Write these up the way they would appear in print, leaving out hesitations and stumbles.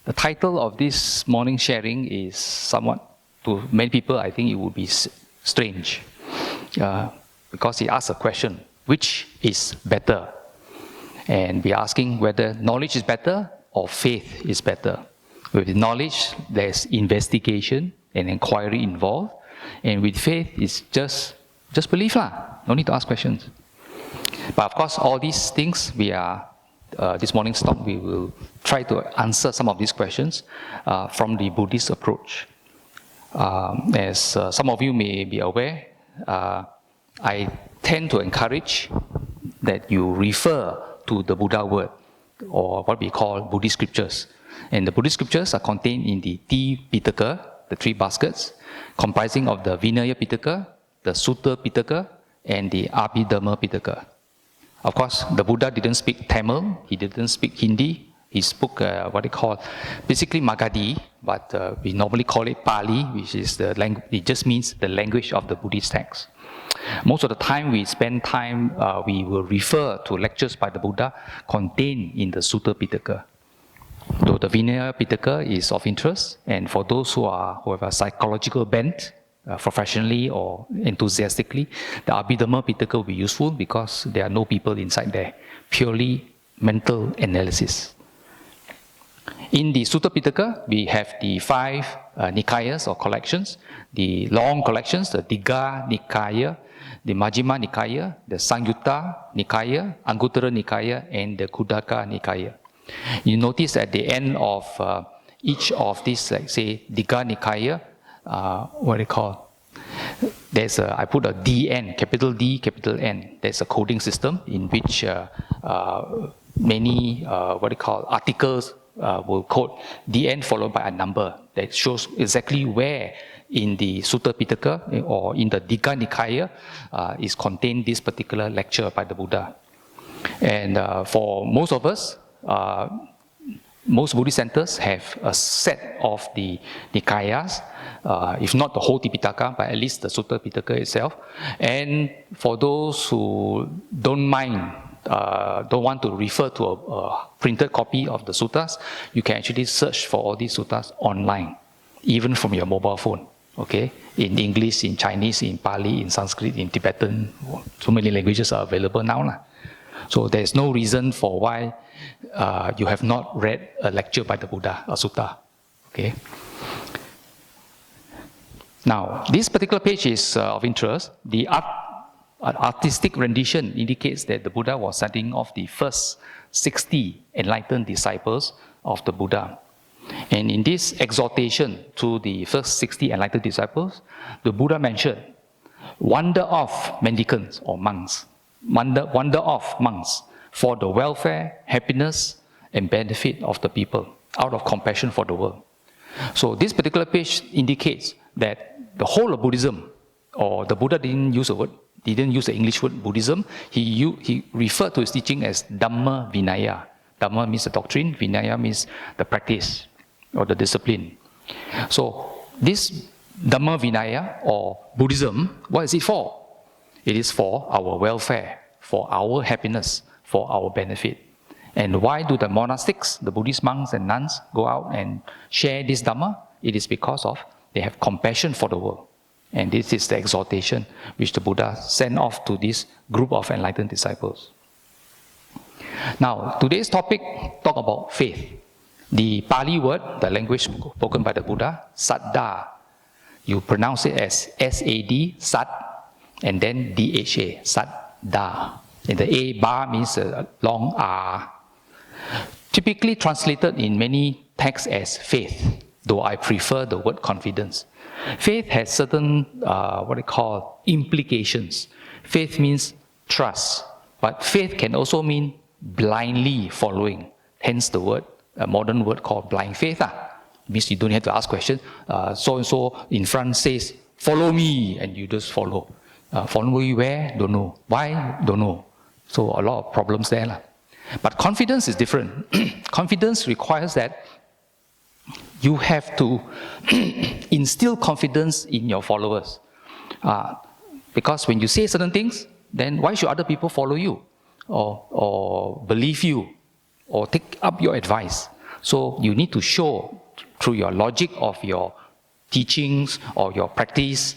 The title of this morning sharing is somewhat, to many people, I think it would be strange. Because he asks a question, which is better? And we're asking whether knowledge is better or faith is better. With knowledge, there's investigation and inquiry involved. And with faith, it's just belief lah. No need to ask questions. But of course, all these things, this morning's talk, we will try to answer some of these questions from the Buddhist approach. As some of you may be aware, I tend to encourage that you refer to the Buddha word, or what we call Buddhist scriptures. And the Buddhist scriptures are contained in the Pitaka, the three baskets, comprising of the Vinaya Pitaka, the Sutta Pitaka, and the Abhidhamma Pitaka. Of course, the Buddha didn't speak Tamil, he didn't speak Hindi, he spoke what they call basically Magadhi, but we normally call it Pali, which is the language, it just means the language of the Buddhist text. Most of the time we spend time, we will refer to lectures by the Buddha contained in the Sutta Pitaka. Though the Vinaya Pitaka is of interest, and for those who have a psychological bent, professionally or enthusiastically, the Abhidhamma Pitaka will be useful because there are no people inside there, purely mental analysis. In the Sutta Pitaka, we have the 5 Nikayas or collections, the long collections, the Digha Nikaya, the Majjhima Nikaya, the Sangyutta Nikaya, Anguttara Nikaya, and the Khuddaka Nikaya. You notice at the end of each of these, like say, Digha Nikaya, what they call, there's I put a DN, capital D, capital N. There's a coding system in which many, what they call, articles will code DN followed by a number that shows exactly where in the Sutta Pitaka or in the Digha Nikaya is contained this particular lecture by the Buddha. And for most of us, most Buddhist centers have a set of the Nikayas, if not the whole Tipitaka, but at least the Sutta Pitaka itself. And for those who don't mind, don't want to refer to a printed copy of the suttas, you can actually search for all these suttas online, even from your mobile phone. Okay, in English, in Chinese, in Pali, in Sanskrit, in Tibetan, so many languages are available now. So there's no reason for why you have not read a lecture by the Buddha, a sutta. Okay. Now, this particular page is of interest. The artistic rendition indicates that the Buddha was sending off the first 60 enlightened disciples of the Buddha. And in this exhortation to the first 60 enlightened disciples, the Buddha mentioned, wander off mendicants or monks, wander off monks for the welfare, happiness, and benefit of the people, out of compassion for the world. So this particular page indicates that the whole of Buddhism, or the Buddha didn't use the English word Buddhism, he referred to his teaching as Dhamma Vinaya. Dhamma means the doctrine, Vinaya means the practice or the discipline. So this Dhamma Vinaya or Buddhism, what is it for? It is for our welfare, for our happiness, for our benefit. And why do the monastics, the Buddhist monks and nuns, go out and share this Dhamma? It is because of they have compassion for the world. And this is the exhortation which the Buddha sent off to this group of enlightened disciples. Now, today's topic talk about faith. The Pali word, the language spoken by the Buddha, Saddha. You pronounce it as S-A-D, Sat, and then D-H-A, Saddha. And the A, Ba means a long R. Typically translated in many texts as faith, though I prefer the word confidence. Faith has certain, what they call, implications. Faith means trust, but faith can also mean blindly following. Hence the word, a modern word called blind faith. Means you don't have to ask questions. So-and-so in front says, follow me, and you just follow. Follow me where? Don't know. Why? Don't know. So a lot of problems there. But confidence is different. Confidence requires that you have to instill confidence in your followers. Because when you say certain things, then why should other people follow you? Or believe you? Or take up your advice? So you need to show through your logic of your teachings or your practice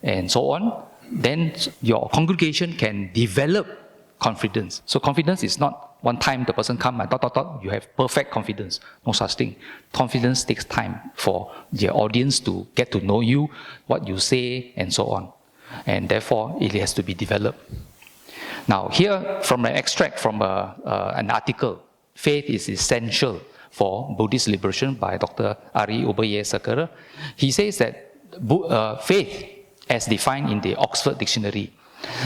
and so on, then your congregation can develop confidence. So confidence is not one time the person come and you have perfect confidence. No such thing. Confidence takes time for the audience to get to know you, what you say, and so on. And therefore, it has to be developed. Now, here, from an extract from an article, Faith is Essential for Buddhist Liberation by Dr. Ari Ubaye-Sakara. He says that faith, as defined in the Oxford Dictionary,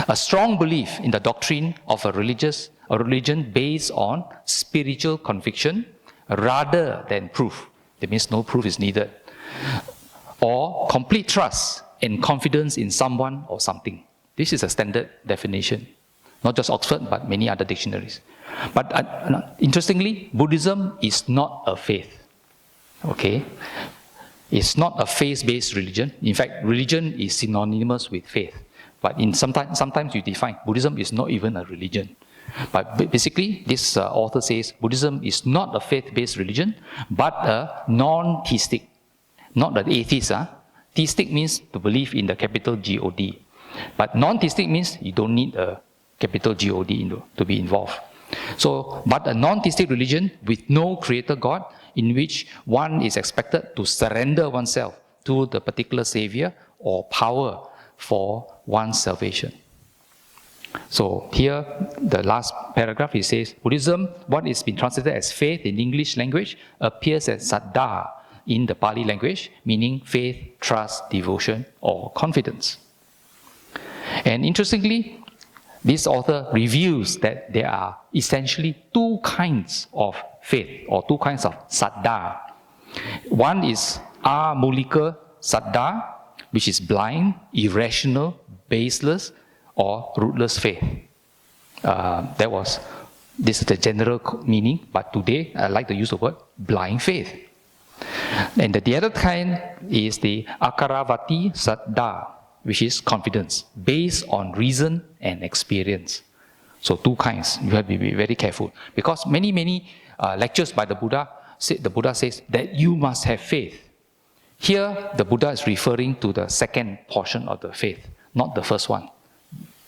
a strong belief in the doctrine of a religion based on spiritual conviction rather than proof. That means no proof is needed. Or complete trust and confidence in someone or something. This is a standard definition. Not just Oxford, but many other dictionaries. But interestingly, Buddhism is not a faith. Okay? It's not a faith-based religion. In fact, religion is synonymous with faith. But sometimes you define Buddhism is not even a religion. But basically, this author says Buddhism is not a faith-based religion, but a non-theistic. Not the atheist. Theistic means to believe in the capital G-O-D. But non-theistic means you don't need a capital G-O-D to be involved. So, but a non-theistic religion with no creator God, in which one is expected to surrender oneself to the particular savior or power for one's salvation. So here, the last paragraph, it says, Buddhism, what is been translated as faith in English language, appears as saddha in the Pali language, meaning faith, trust, devotion, or confidence. And interestingly, this author reveals that there are essentially two kinds of faith, or two kinds of saddha. One is amulika saddha, which is blind, irrational, baseless, or rootless faith. This is the general meaning, but today I like to use the word blind faith. And the other kind is the akaravati saddha, which is confidence, based on reason and experience. So two kinds, you have to be very careful. Because many lectures by the Buddha says that you must have faith. Here, the Buddha is referring to the second portion of the faith, not the first one.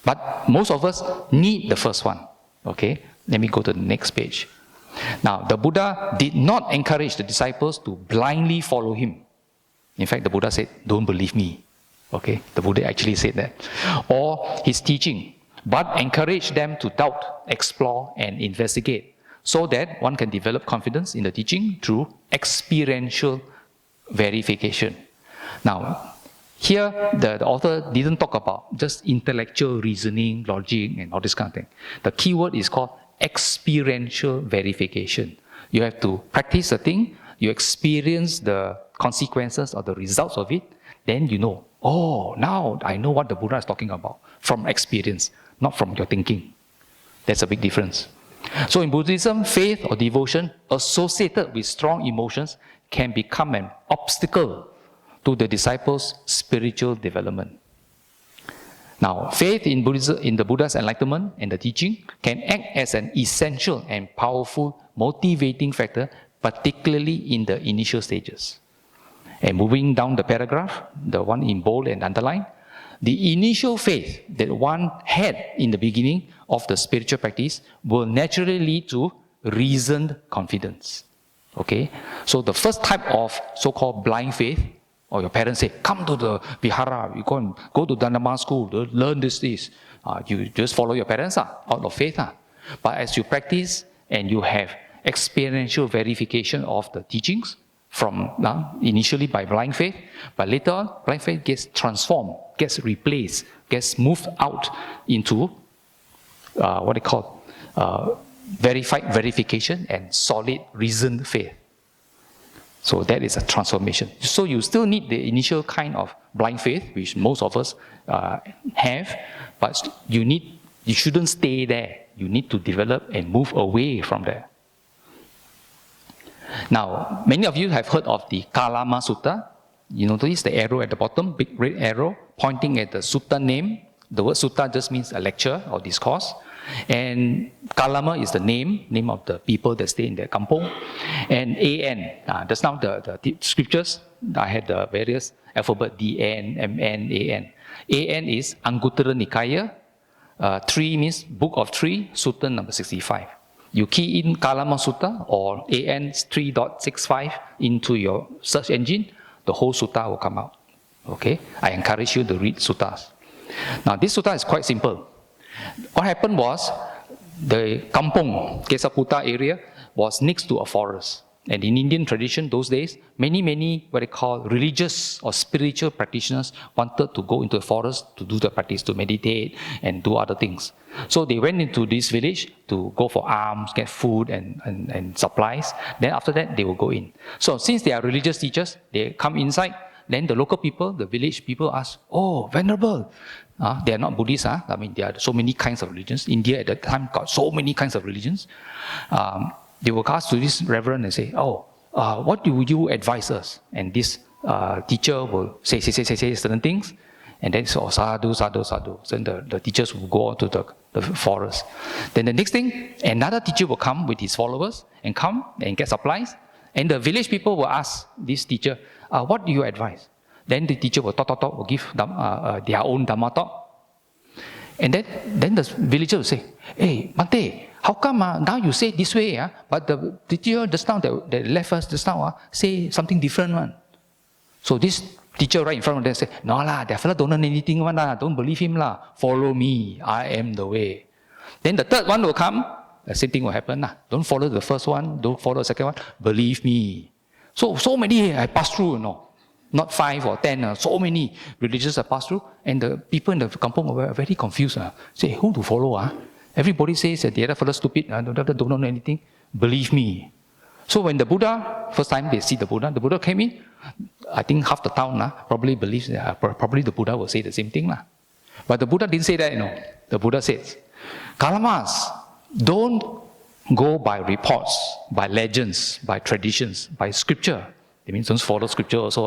But most of us need the first one. Okay, let me go to the next page. Now, the Buddha did not encourage the disciples to blindly follow him. In fact, the Buddha said, don't believe me. Okay, the Buddha actually said that. Or his teaching, but encourage them to doubt, explore, and investigate, so that one can develop confidence in the teaching through experiential verification. Now, here the author didn't talk about just intellectual reasoning, logic, and all this kind of thing. The key word is called experiential verification. You have to practice the thing, you experience the consequences or the results of it, then you know, oh, now I know what the Buddha is talking about from experience, not from your thinking. That's a big difference. So in Buddhism, faith or devotion associated with strong emotions can become an obstacle to the disciples' spiritual development. Now, faith in Buddhism, in the Buddha's enlightenment and the teaching can act as an essential and powerful motivating factor, particularly in the initial stages. And moving down the paragraph, the one in bold and underlined, the initial faith that one had in the beginning of the spiritual practice will naturally lead to reasoned confidence. Okay? So the first type of so-called blind faith, or your parents say, come to the Vihara, you go to Dhamma school, learn this. You just follow your parents out of faith. But as you practice and you have experiential verification of the teachings, from initially by blind faith, but later on, blind faith gets transformed, gets replaced, gets moved out into what they call verified verification and solid reasoned faith. So that is a transformation. So you still need the initial kind of blind faith, which most of us have, but you shouldn't stay there. You need to develop and move away from there. Now, many of you have heard of the Kalama Sutta. You notice the arrow at the bottom, big red arrow, pointing at the sutta name. The word sutta just means a lecture or discourse. And Kalama is the name of the people that stay in the kampong. And AN, just now the scriptures, I had the various alphabet DN, MN, AN. AN is Anguttara Nikaya. 3 means Book of 3, Sutta number 65. You key in Kalama Sutta or AN 3.65 into your search engine, the whole sutta will come out. Okay? I encourage you to read suttas. Now this sutta is quite simple. What happened was, the kampong, Kesaputa area, was next to a forest. And in Indian tradition those days, many what they call religious or spiritual practitioners wanted to go into a forest to do the practice, to meditate and do other things. So they went into this village to go for alms, get food and supplies. Then after that, they will go in. So since they are religious teachers, they come inside. Then the local people, the village people ask, "Oh, Venerable, they are not Buddhists. I mean, there are so many kinds of religions. India at that time got so many kinds of religions." They will ask to this reverend and say, "Oh, what do you advise us?" And this teacher will say certain things, and then so sadhu. Then the teachers will go on to the forest. Then the next thing, another teacher will come with his followers and come and get supplies. And the village people will ask this teacher, "What do you advise?" Then the teacher will talk, will give their own Dhamma talk. And then the villager will say, "Hey, Bante, how come now you say this way, but the teacher just now that left us just now say something different one." So this teacher right in front of them say, "No lah, that fella don't know anything one lah, don't believe him lah. Follow me, I am the way." Then the third one will come, the same thing will happen lah. Don't follow the first one, don't follow the second one, believe me. So many I passed through, not 5 or 10, so many religions I passed through, and the people in the kampong were very confused. Say, who to follow? Everybody says that the other fellow stupid, don't know anything. Believe me. So when the Buddha, first time they see the Buddha came in, I think half the town probably believes that probably the Buddha will say the same thing. But the Buddha didn't say that, The Buddha says, "Kalamas, don't go by reports, by legends, by traditions, by scripture." It means don't follow scripture also.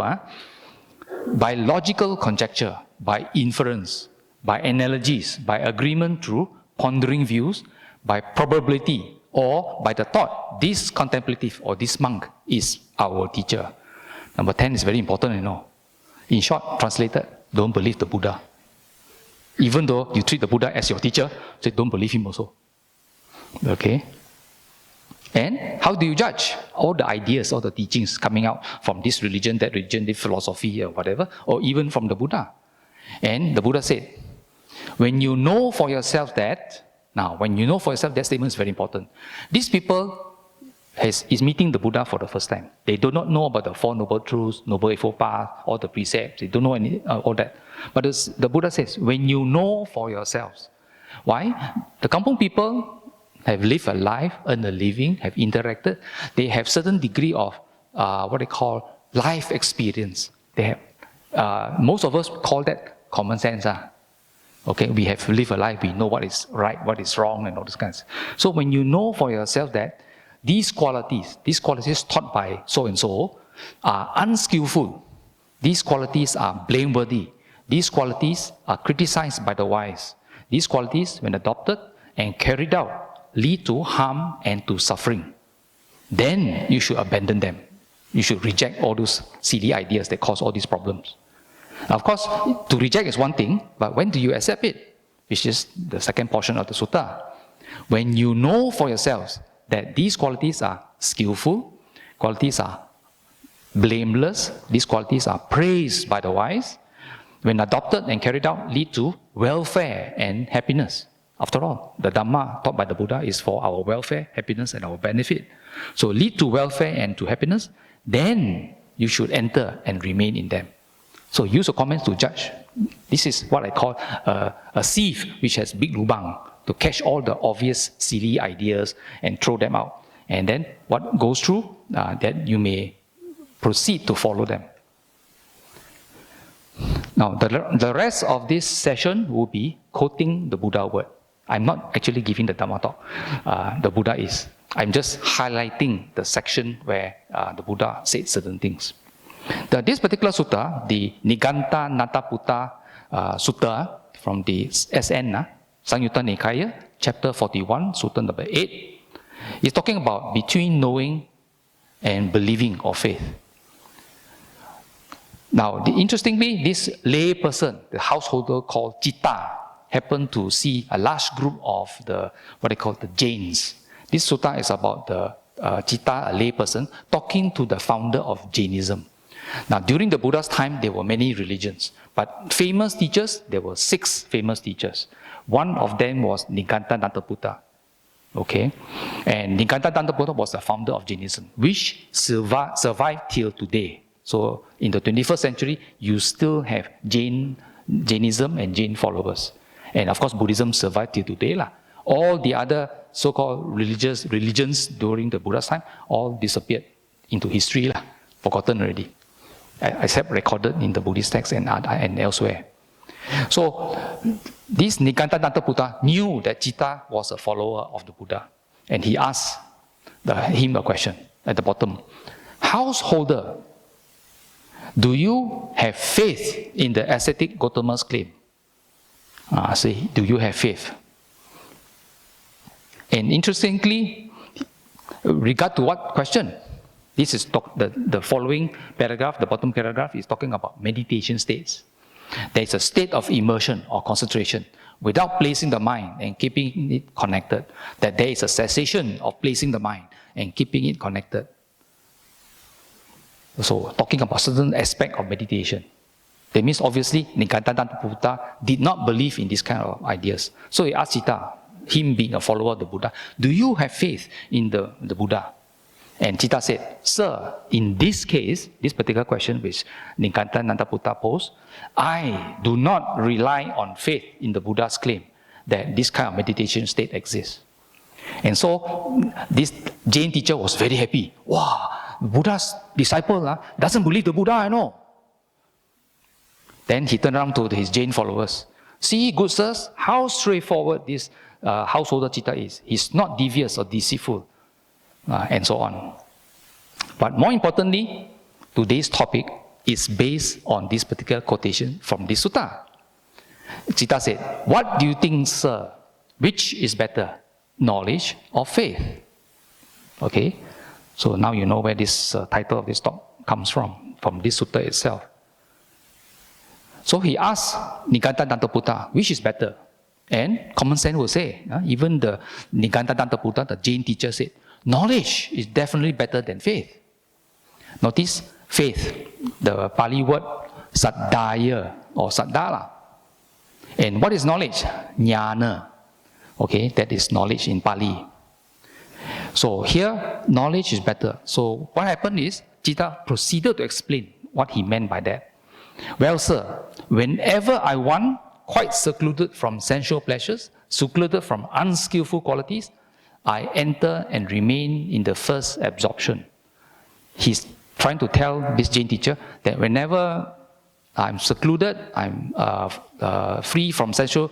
By logical conjecture, by inference, by analogies, by agreement through pondering views, by probability, or by the thought, this contemplative or this monk is our teacher. Number 10 is very important, In short, translated, don't believe the Buddha. Even though you treat the Buddha as your teacher, say don't believe him also. Okay? And how do you judge all the ideas, all the teachings coming out from this religion, that religion, this philosophy or whatever, or even from the Buddha? And the Buddha said, when you know for yourself that, that statement is very important. These people is meeting the Buddha for the first time. They do not know about the Four Noble Truths, Noble Eightfold Path, all the precepts. They don't know all that. But the Buddha says, when you know for yourselves. Why? The kampong people have lived a life, earned a living, have interacted. They have certain degree of what they call life experience. They have, most of us call that common sense. Okay, we have lived a life, we know what is right, what is wrong, and all these kinds. So when you know for yourself that these qualities taught by so-and-so are unskillful, these qualities are blameworthy, these qualities are criticized by the wise, these qualities, when adopted and carried out, lead to harm and to suffering, then you should abandon them. You should reject all those silly ideas that cause all these problems. Now, of course, to reject is one thing, but when do you accept it? Which is the second portion of the sutta. When you know for yourselves that these qualities are skillful, qualities are blameless, these qualities are praised by the wise, when adopted and carried out, lead to welfare and happiness. After all, the Dhamma taught by the Buddha is for our welfare, happiness, and our benefit. So lead to welfare and to happiness, then you should enter and remain in them. So use your comments to judge. This is what I call a sieve which has big lubang to catch all the obvious silly ideas and throw them out. And then what goes through, that you may proceed to follow them. Now, the rest of this session will be quoting the Buddha word. I'm not actually giving the Dhamma talk. The Buddha is. I'm just highlighting the section where the Buddha said certain things. This particular sutta, the Niganta Nataputta Sutta from the SN, Sangyutta Nikaya, chapter 41, sutta number 8. It's talking about between knowing and believing or faith. Now, interestingly, this lay person, the householder called Citta, happened to see a large group of what they call the Jains. This sutta is about the Citta, a lay person, talking to the founder of Jainism. Now, during the Buddha's time, there were many religions, but famous teachers, there were 6 famous teachers. One of them was Nigantha okay? And Nigantha was the founder of Jainism, which survived till today. So, in the 21st century, you still have Jainism and Jain followers. And of course, Buddhism survived till today. All the other so-called religions during the Buddha's time all disappeared into history, forgotten already, except recorded in the Buddhist texts and elsewhere. So, this Nigantha knew that Citta was a follower of the Buddha, and he asked him a question at the bottom. Householder, do you have faith in the ascetic Gautama's claim? Say, do you have faith? And interestingly, regard to what question? This is the following paragraph, the bottom paragraph is talking about meditation states. There is a state of immersion or concentration without placing the mind and keeping it connected. That there is a cessation of placing the mind and keeping it connected. So, talking about certain aspect of meditation. That means obviously Nigantha did not believe in this kind of ideas. So he asked Citta, him being a follower of the Buddha, do you have faith in the Buddha? And Citta said, sir, in this case, this particular question which Nigantha posed, I do not rely on faith in the Buddha's claim that this kind of meditation state exists. And so this Jain teacher was very happy. Wow, Buddha's disciple doesn't believe the Buddha, I know. Then he turned around to his Jain followers. See, good sirs, how straightforward this householder Citta is. He's not devious or deceitful, and so on. But more importantly, today's topic is based on this particular quotation from this sutta. Citta said, what do you think, sir? Which is better, knowledge or faith? Okay, so now you know where this title of this talk comes from this sutta itself. So he asked Nigantha which is better? And common sense will say, even the Nigantha the Jain teacher said, knowledge is definitely better than faith. Notice faith, the Pali word saddaya or saddala. And what is knowledge? Jnana. Okay, that is knowledge in Pali. So here, knowledge is better. So what happened is, Citta proceeded to explain what he meant by that. Well, sir, whenever I want, quite secluded from sensual pleasures, secluded from unskillful qualities, I enter and remain in the first absorption. He's trying to tell this Jain teacher that whenever I'm secluded, I'm free from sensual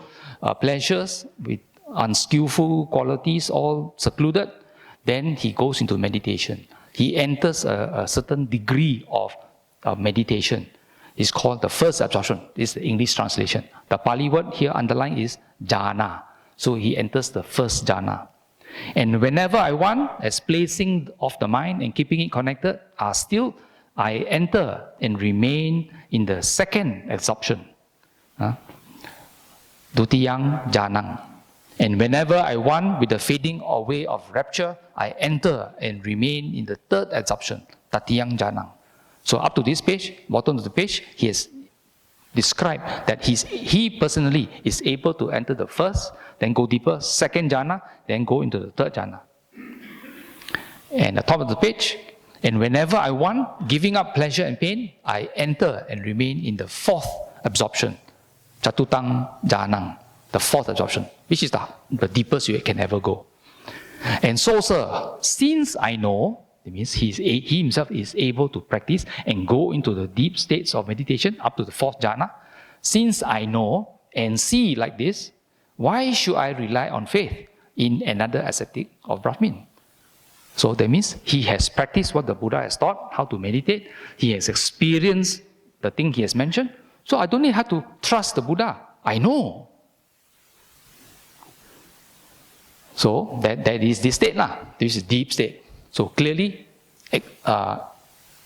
pleasures with unskillful qualities, all secluded, then he goes into meditation. He enters a certain degree of meditation. It's called the first absorption. This is the English translation. The Pali word here underlined is jhana. So he enters the first jhana. And whenever I want, as placing of the mind and keeping it connected are still, I enter and remain in the second absorption. Dutiyang jhanang. And whenever I want, with the fading away of rapture, I enter and remain in the third absorption, tatiyang jhanang. So up to this page, bottom of the page, he has described that he personally is able to enter the first, then go deeper, second jhana, then go into the third jhana. And at the top of the page, and whenever I want, giving up pleasure and pain, I enter and remain in the fourth absorption, chatutang jhanang, the fourth absorption, which is the deepest you can ever go. And so, sir, since I know, it means he himself is able to practice and go into the deep states of meditation up to the fourth jhana. Since I know and see like this, why should I rely on faith in another ascetic of Brahmin? So that means he has practiced what the Buddha has taught, how to meditate. He has experienced the thing he has mentioned. So I don't need to trust the Buddha. I know. So that is this state lah. This is deep state. So clearly,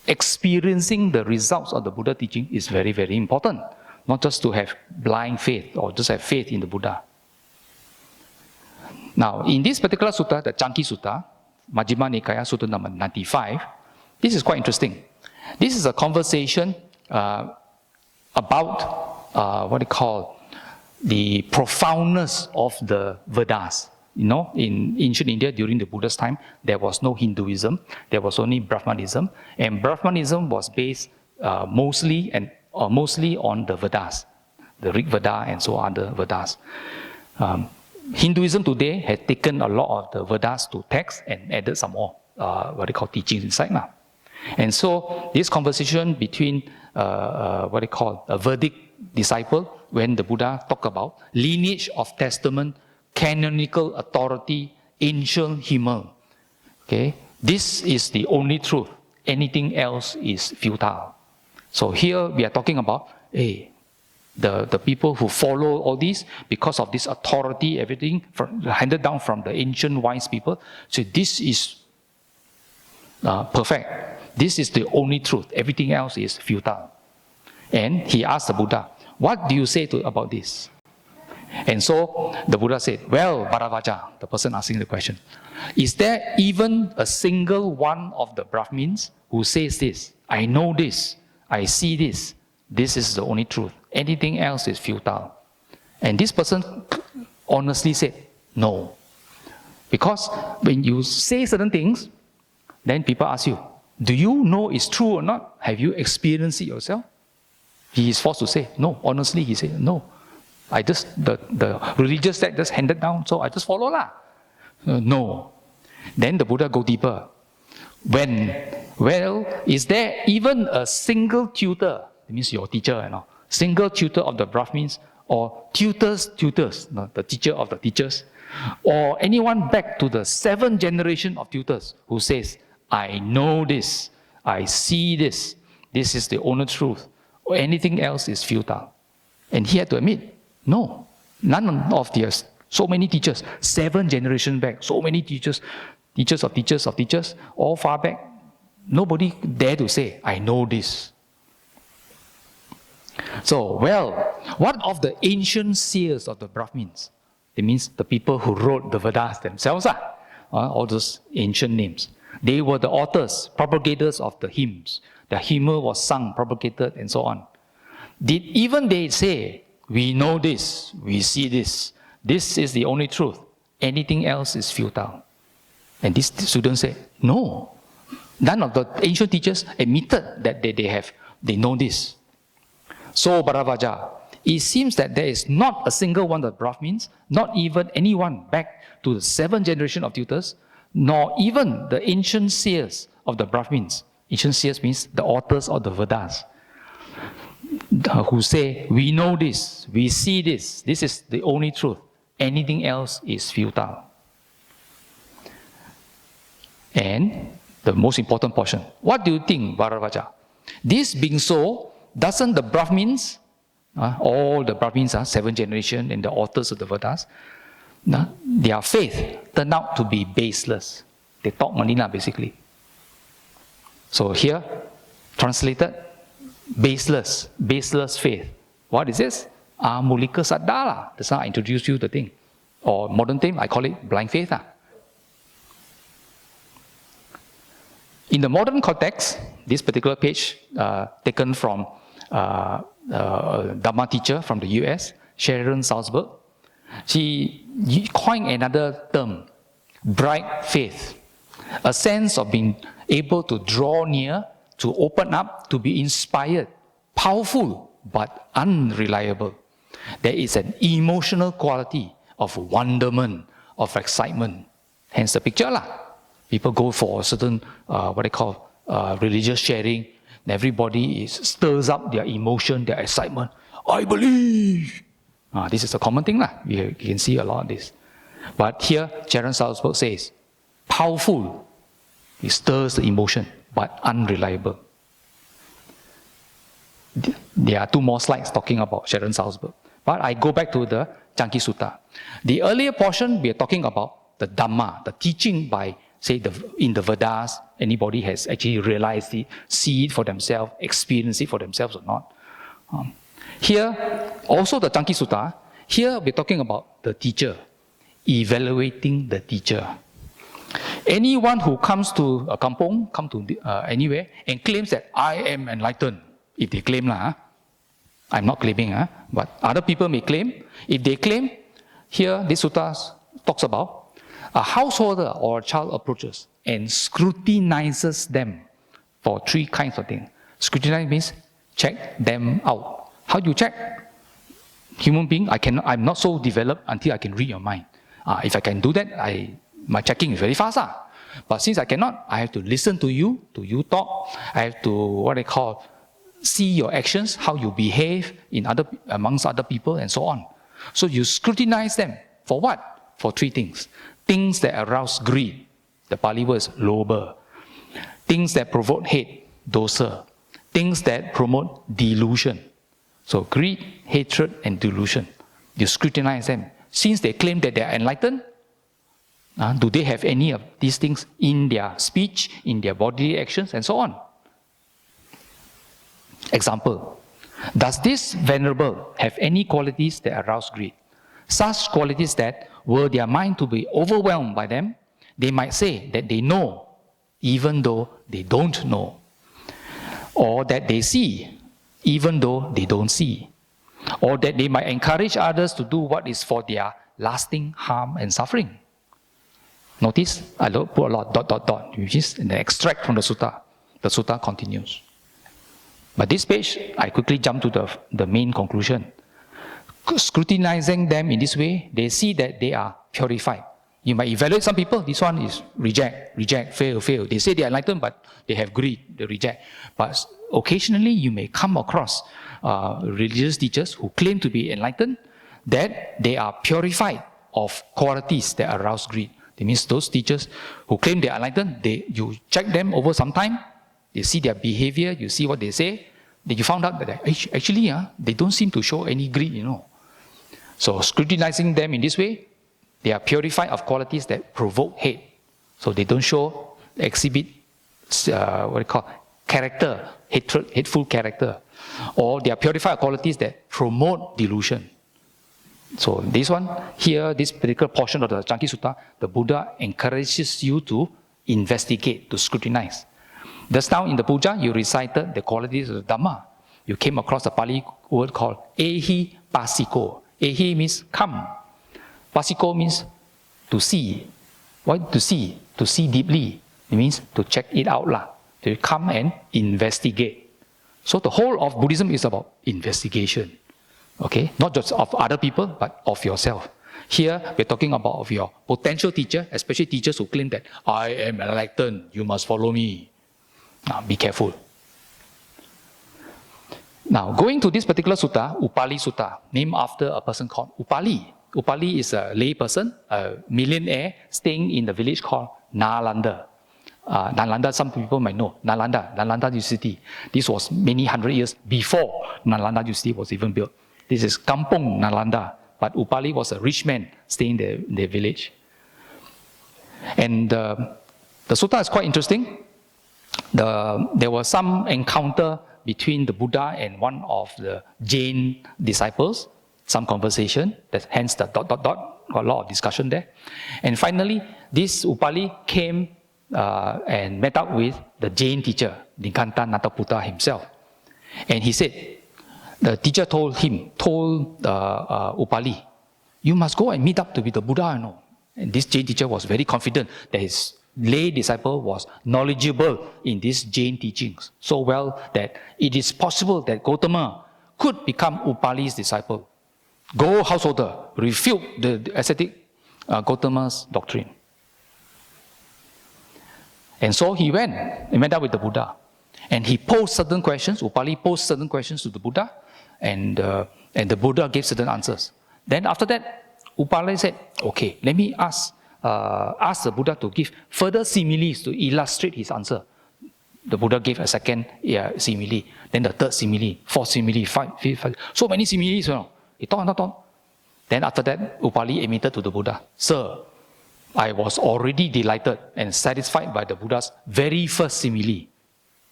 experiencing the results of the Buddha teaching is very, very important. Not just to have blind faith or just have faith in the Buddha. Now, in this particular sutta, the Chanki Sutta, Majjhima Nikaya Sutta number 95, this is quite interesting. This is a conversation about what they call the profoundness of the Vedas. You know, in ancient India during the Buddha's time, there was no Hinduism, there was only Brahmanism, and Brahmanism was based mostly on the Vedas, the Rig Veda and so other Vedas. Hinduism today had taken a lot of the Vedas to text and added some more what they call teachings inside now. And so this conversation between what they call a Vedic disciple, when the Buddha talked about lineage of testament, canonical authority, ancient Himal. Okay, this is the only truth. Anything else is futile. So here we are talking about, the people who follow all this because of this authority, everything handed down from the ancient wise people. So this is perfect. This is the only truth. Everything else is futile. And he asked the Buddha, what do you say about this? And so the Buddha said, well, Bharavaja, the person asking the question, is there even a single one of the Brahmins who says this? I know this, I see this, this is the only truth. Anything else is futile. And this person honestly said, no. Because when you say certain things, then people ask you, do you know it's true or not? Have you experienced it yourself? He is forced to say, no. Honestly, he said, no. I just, the religious sect just handed down, so I just follow lah. No. Then the Buddha go deeper. Well, is there even a single tutor, that means your teacher, single tutor of the Brahmins, or tutors, the teacher of the teachers, or anyone back to the 7th generation of tutors who says, I know this, I see this, this is the only truth, or anything else is futile. And he had to admit, no, none of theirs, so many teachers, 7 generations back, so many teachers, teachers of teachers of teachers, all far back, nobody dare to say, I know this. So, well, what of the ancient seers of the Brahmins? It means the people who wrote the Vedas themselves, all those ancient names. They were the authors, propagators of the hymns. The hymn was sung, propagated, and so on. Did even they say, we know this, we see this, this is the only truth, anything else is futile? And this student said, no. None of the ancient teachers admitted that they know this. So, Bharavaja, it seems that there is not a single one of the Brahmins, not even anyone back to the 7th generation of tutors, nor even the ancient seers of the Brahmins. Ancient seers means the authors of the Vedas, who say, we know this, we see this, this is the only truth, anything else is futile. And the most important portion, what do you think, Bharavaja? This being so, doesn't the Brahmins, all the Brahmins are 7th generation and the authors of the Vedas, their faith turned out to be baseless. They talk manila basically. So here, translated, baseless faith. What is this? Mulika saddha. That's how I introduced you to the thing. Or modern term, I call it blind faith. In the modern context, this particular page taken from Dhamma teacher from the US, Sharon Salzberg, she coined another term, bright faith, a sense of being able to draw near, to open up, to be inspired, powerful but unreliable. There is an emotional quality of wonderment, of excitement. Hence the picture lah. People go for a certain, what they call, religious sharing. Everybody stirs up their emotion, their excitement. I believe. This is a common thing lah. You can see a lot of this. But here, Sharon Salzberg says, powerful. It stirs the emotion, but unreliable. There are 2 more slides talking about Sharon Salzberg. But I go back to the Chanki Sutta. The earlier portion, we are talking about the Dhamma, the teaching by, say, in the Vedas, anybody has actually realized it, see it for themselves, experience it for themselves or not. Here, also the Chanki Sutta, here we're talking about the teacher, evaluating the teacher. Anyone who comes to a kampong, come to anywhere, and claims that I am enlightened, if they claim I'm not claiming, but other people may claim. If they claim, here this sutta talks about a householder or a child approaches and scrutinizes them for three kinds of things. Scrutinize means check them out. How do you check? Human being, I'm not so developed until I can read your mind. If I can do that, my checking is very fast. But since I cannot, I have to listen to you talk. I have to, see your actions, how you behave amongst other people and so on. So you scrutinize them. For what? For three things. Things that arouse greed. The Pali word is lobha. Things that provoke hate, dosa. Things that promote delusion. So greed, hatred, and delusion. You scrutinize them. Since they claim that they are enlightened, do they have any of these things in their speech, in their bodily actions, and so on? Example, does this venerable have any qualities that arouse greed? Such qualities that, were their mind to be overwhelmed by them, they might say that they know, even though they don't know. Or that they see, even though they don't see. Or that they might encourage others to do what is for their lasting harm and suffering. Notice, I put a lot, which is an extract from the sutta. The sutta continues. But this page, I quickly jump to the main conclusion. Scrutinizing them in this way, they see that they are purified. You might evaluate some people, this one is reject, fail. They say they are enlightened, but they have greed, they reject. But occasionally, you may come across religious teachers who claim to be enlightened, that they are purified of qualities that arouse greed. That means those teachers who claim they are enlightened, you check them over some time, you see their behavior, you see what they say, then you found out that actually they don't seem to show any greed, So scrutinizing them in this way, they are purified of qualities that provoke hate. So they don't exhibit character, hateful character. Or they are purified of qualities that promote delusion. So this one, here, this particular portion of the Chanki Sutta, the Buddha encourages you to investigate, to scrutinize. Just now in the puja, you recited the qualities of the Dhamma. You came across a Pali word called Ehi Pasiko. Ehi means come. Pasiko means to see. What to see? To see deeply. It means to check it out. To come and investigate. So the whole of Buddhism is about investigation. Okay? Not just of other people, but of yourself. Here, we're talking about of your potential teacher, especially teachers who claim that I am enlightened, you must follow me. Be careful. Now, going to this particular sutta, Upali Sutta, named after a person called Upali. Upali is a lay person, a millionaire, staying in the village called Nalanda. Nalanda, some people might know. Nalanda University. This was many hundred years before Nalanda University was even built. This is Kampong Nalanda. But Upali was a rich man staying in the village. And the sutta is quite interesting. There was some encounter between the Buddha and one of the Jain disciples, some conversation, hence the ... got a lot of discussion there. And finally, this Upali came and met up with the Jain teacher, Nikanta Nataputta himself. And he said, the teacher told Upali, you must go and meet up with the Buddha, And this Jain teacher was very confident that his lay disciple was knowledgeable in these Jain teachings, so well that it is possible that Gautama could become Upali's disciple. Go, householder, refute the ascetic Gautama's doctrine. And so he went and met up with the Buddha. And he posed certain questions, Upali posed certain questions to the Buddha, and the Buddha gave certain answers. Then after that, Upali said, okay, let me ask the Buddha to give further similes to illustrate his answer. The Buddha gave a second simile, then the third simile, fourth simile, fifth, so many similes. He talked. Then after that, Upali admitted to the Buddha, Sir, I was already delighted and satisfied by the Buddha's very first simile.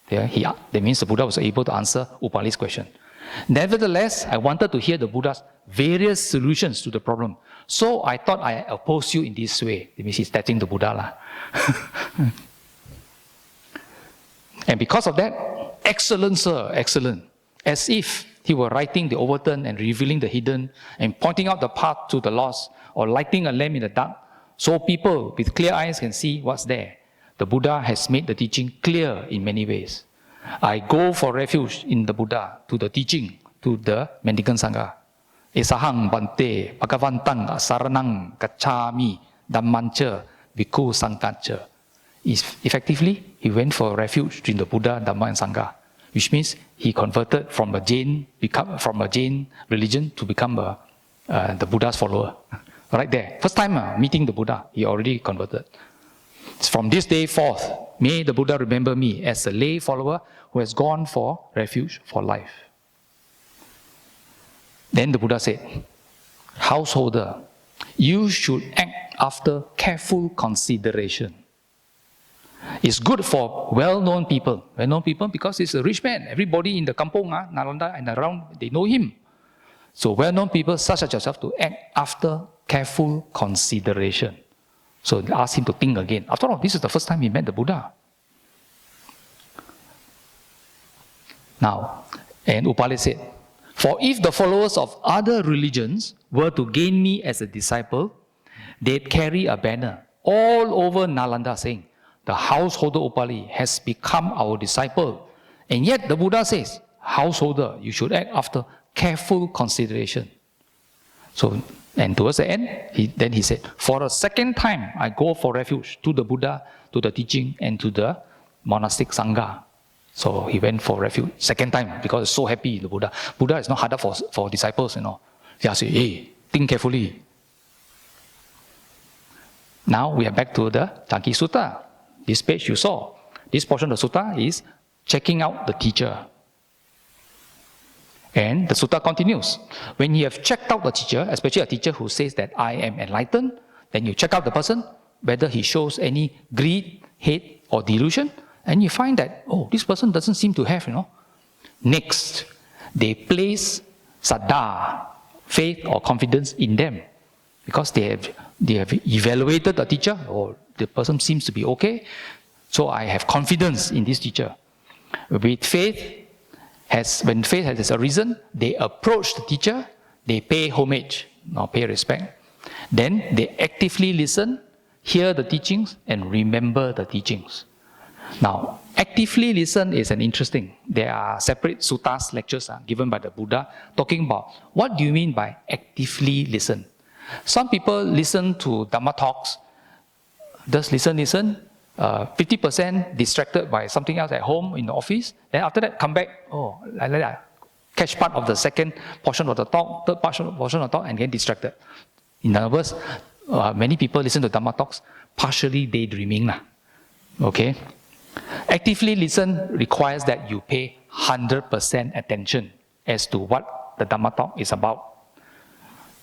Yeah, that means the Buddha was able to answer Upali's question. Nevertheless, I wanted to hear the Buddha's various solutions to the problem. So I thought I oppose you in this way. That means he's testing the Buddha lah. And because of that, excellent, sir, excellent. As if he were writing the overturn and revealing the hidden and pointing out the path to the lost or lighting a lamp in the dark, so people with clear eyes can see what's there. The Buddha has made the teaching clear in many ways. I go for refuge in the Buddha, to the teaching, to the mendicant Sangha. Esahang bante bhagavantang saranang gacchami dhammancha bhikkhu sanghacha. Effectively, he went for refuge in the Buddha, Dhamma and Sangha, which means he converted from a Jain religion to become the Buddha's follower. Right there, first time meeting the Buddha, he already converted. From this day forth, may the Buddha remember me as a lay follower who has gone for refuge for life. Then the Buddha said, householder, you should act after careful consideration. It's good for well-known people. Well-known people because he's a rich man. Everybody in the kampong, Nalanda and around, they know him. So well-known people such as yourself to act after careful consideration. So they asked him to think again. After all, this is the first time he met the Buddha. Now, and Upali said, for if the followers of other religions were to gain me as a disciple, they'd carry a banner all over Nalanda saying, the householder Upali has become our disciple. And yet the Buddha says, householder, you should act after careful consideration. So, and towards the end, he said, for a second time, I go for refuge to the Buddha, to the teaching, and to the monastic Sangha. So he went for refuge second time because he's so happy, the Buddha. Buddha is not harder for disciples, He asked, hey, think carefully. Now we are back to the Chanki Sutta. This page you saw. This portion of the Sutta is checking out the teacher. And the Sutta continues. When you have checked out the teacher, especially a teacher who says that I am enlightened, then you check out the person, whether he shows any greed, hate, or delusion, and you find that, oh, this person doesn't seem to have, Next, they place saddha, faith or confidence in them. Because they have evaluated the teacher, or the person seems to be okay, so I have confidence in this teacher. With faith, when faith has arisen, they approach the teacher, they pay homage, or pay respect. Then they actively listen, hear the teachings, and remember the teachings. Now, actively listen is an interesting. There are separate suttas, lectures given by the Buddha, talking about what do you mean by actively listen. Some people listen to Dhamma talks, just listen, 50% distracted by something else at home, in the office. Then after that, come back, catch part of the second portion of the talk, third portion of the talk, and get distracted. In other words, many people listen to Dhamma talks, partially daydreaming. Okay? Actively listen requires that you pay 100% attention as to what the Dhamma talk is about.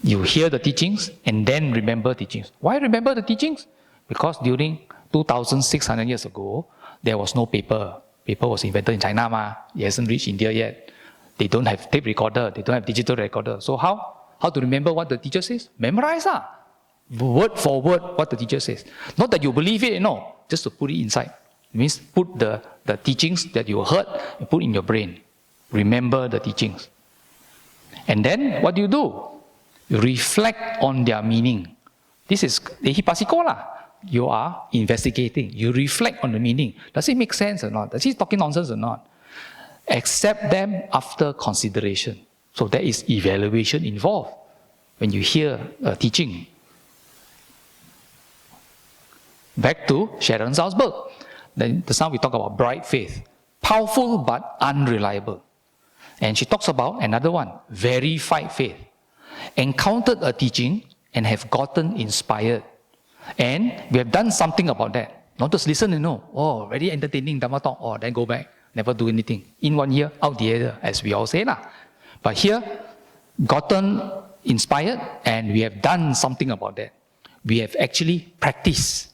You hear the teachings and then remember teachings. Why remember the teachings? Because during 2,600 years ago, there was no paper. Paper was invented in China, it hasn't reached India yet. They don't have tape recorder, they don't have digital recorder. So how to remember what the teacher says? Memorize, word for word what the teacher says. Not that you believe it, just to put it inside. It means put the teachings that you heard and put in your brain. Remember the teachings. And then what do? You reflect on their meaning. This is ehipasiko lah. You are investigating. You reflect on the meaning. Does it make sense or not? Does he talking nonsense or not? Accept them after consideration. So there is evaluation involved when you hear a teaching. Back to Sharon Salzberg. Then just now we talk about bright faith. Powerful but unreliable. And she talks about another one, verified faith. Encountered a teaching and have gotten inspired. And we have done something about that. Not just listen and know, very entertaining Dhamma talk, then go back, never do anything. In one ear, out the other, as we all say. But here, gotten inspired and we have done something about that. we have actually practiced.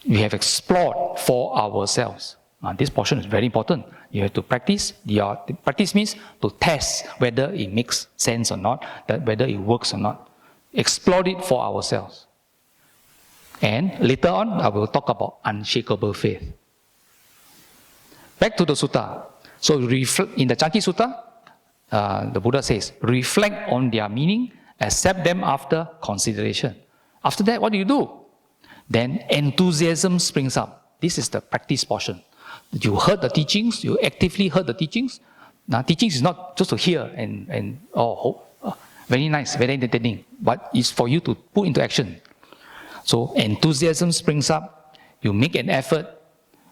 We have explored for ourselves. This portion is very important. You have to practice. Practice means to test whether it makes sense or not, whether it works or not. Explore it for ourselves. And later on, I will talk about unshakable faith. Back to the sutta. So in the Chanki Sutta, the Buddha says, reflect on their meaning, accept them after consideration. After that, what do? Then enthusiasm springs up. This is the practice portion. You heard the teachings, you actively heard the teachings. Now, teachings is not just to hear and very nice, very entertaining, but it's for you to put into action. So enthusiasm springs up. You make an effort,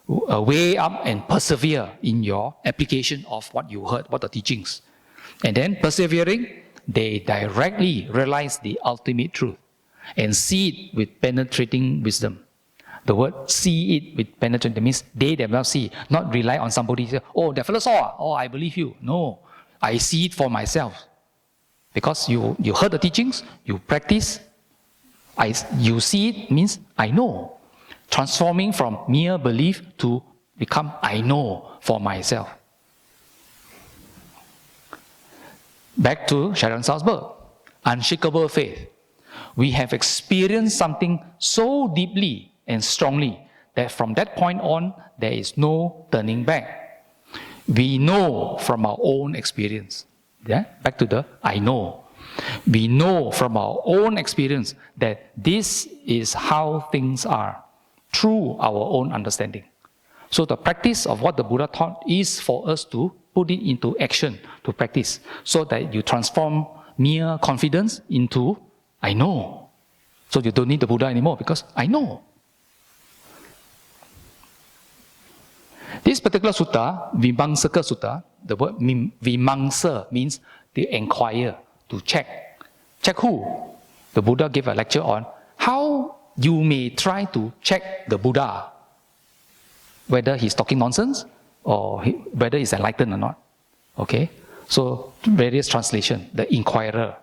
weigh up and persevere in your application of what you heard, what the teachings. And then persevering, they directly realize the ultimate truth and see it with penetrating wisdom. The word see it with penetrating means they themselves see, not rely on somebody. Say, oh, that fellow saw, oh, I believe you. No, I see it for myself. Because you heard the teachings, you practice, you see it means I know. Transforming from mere belief to become I know for myself. Back to Sharon Salzberg. Unshakable faith. We have experienced something so deeply and strongly that from that point on, there is no turning back. We know from our own experience. Yeah? Back to the I know. We know from our own experience that this is how things are through our own understanding. So the practice of what the Buddha taught is for us to put it into action, to practice, so that you transform mere confidence into I know. So you don't need the Buddha anymore because I know. This particular sutta, Vimamsaka Sutta, the word Vimamsa means to inquire, to check. Check who? The Buddha gave a lecture on how you may try to check the Buddha, whether he's talking nonsense or whether he's enlightened or not. Okay? So, various translations, the inquirer.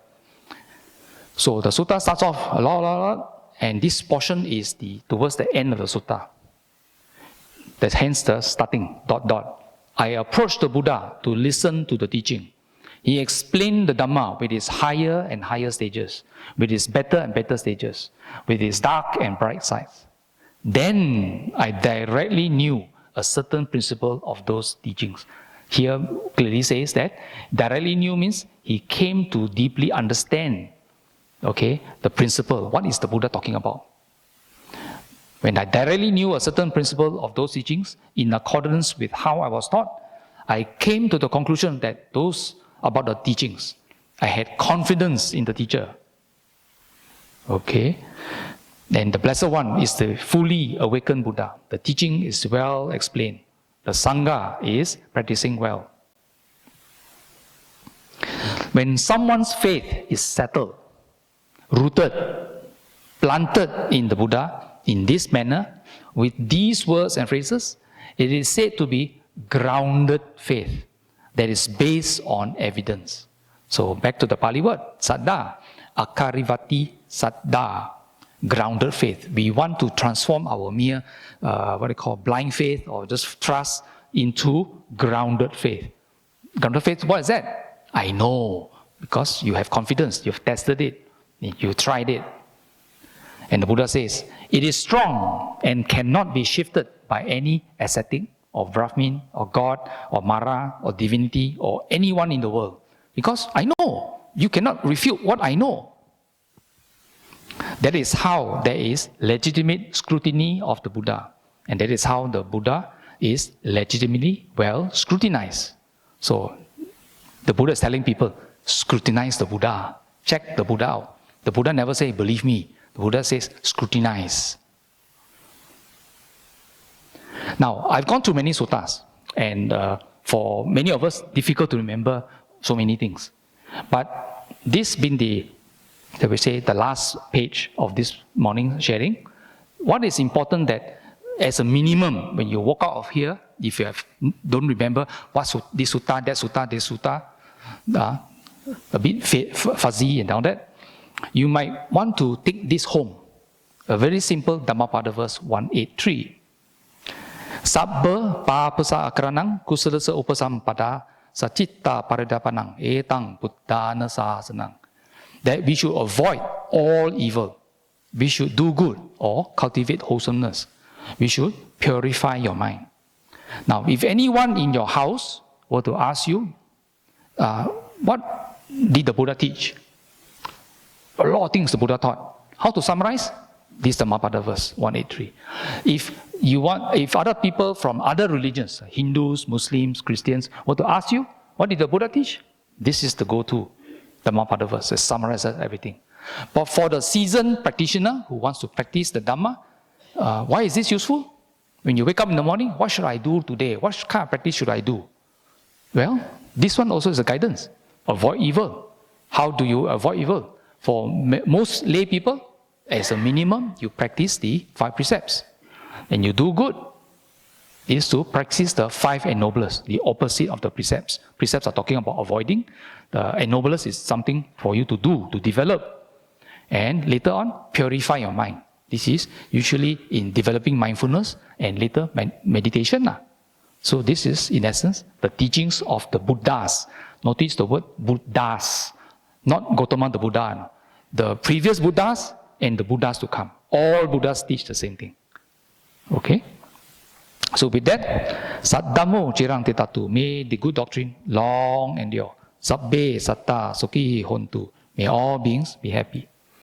So, the sutta starts off a lot, and this portion is towards the end of the sutta. That's hence the starting, ... I approached the Buddha to listen to the teaching. He explained the Dhamma with its higher and higher stages, with its better and better stages, with its dark and bright sides. Then I directly knew a certain principle of those teachings. Here clearly says that directly knew means he came to deeply understand, the principle. What is the Buddha talking about? When I directly knew a certain principle of those teachings, in accordance with how I was taught, I came to the conclusion that those about the teachings, I had confidence in the teacher. Then the Blessed One is the fully awakened Buddha. The teaching is well explained. The Sangha is practicing well. When someone's faith is settled, rooted, planted in the Buddha, in this manner, with these words and phrases, it is said to be grounded faith that is based on evidence. So back to the Pali word, saddha, akarivati saddha, grounded faith. We want to transform our mere, blind faith or just trust into grounded faith. Grounded faith, what is that? I know, because you have confidence, you've tested it, you tried it. And the Buddha says, it is strong and cannot be shifted by any ascetic or Brahmin or God or Mara or divinity or anyone in the world. Because I know, you cannot refute what I know. That is how there is legitimate scrutiny of the Buddha. And that is how the Buddha is legitimately well scrutinized. So the Buddha is telling people, scrutinize the Buddha. Check the Buddha out. The Buddha never say, believe me. The Buddha says, scrutinize. Now, I've gone through many suttas, and for many of us, difficult to remember so many things. But this being the last page of this morning sharing, what is important that as a minimum, when you walk out of here, if you don't remember this sutta, that sutta, this sutta, a bit fuzzy and all that, you might want to take this home A very simple Dhammapada verse 183. Sabba papasa akranang kusalasa upasampada sacitta paridapanang etang buddhana sasanang. That we should avoid all evil. We should do good or cultivate wholesomeness. We should purify your mind. Now, if anyone in your house were to ask you, what did the Buddha teach? A lot of things the Buddha taught. How to summarize? This is the Dhammapada verse 183. If other people from other religions, Hindus, Muslims, Christians, were to ask you, what did the Buddha teach? This is the go-to Dhammapada verse. It summarizes everything. But for the seasoned practitioner who wants to practice the Dhamma, why is this useful? When you wake up in the morning, what should I do today? What kind of practice should I do? Well, this one also is a guidance. Avoid evil. How do you avoid evil? For most lay people, as a minimum, you practice the 5 precepts. And you do good is to practice the 5 ennoblers, the opposite of the precepts. Precepts are talking about avoiding. The ennoblers is something for you to do, to develop. And later on, purify your mind. This is usually in developing mindfulness and later meditation. So this is, in essence, the teachings of the Buddhas. Notice the word Buddhas, not Gautama the Buddha. The previous Buddhas and the Buddhas to come. All Buddhas teach the same thing. Okay? So with that, Saddhammo Cirang Tetatu, may the good doctrine long endure. Sabbe Satta Sukhi Hontu, may all beings be happy.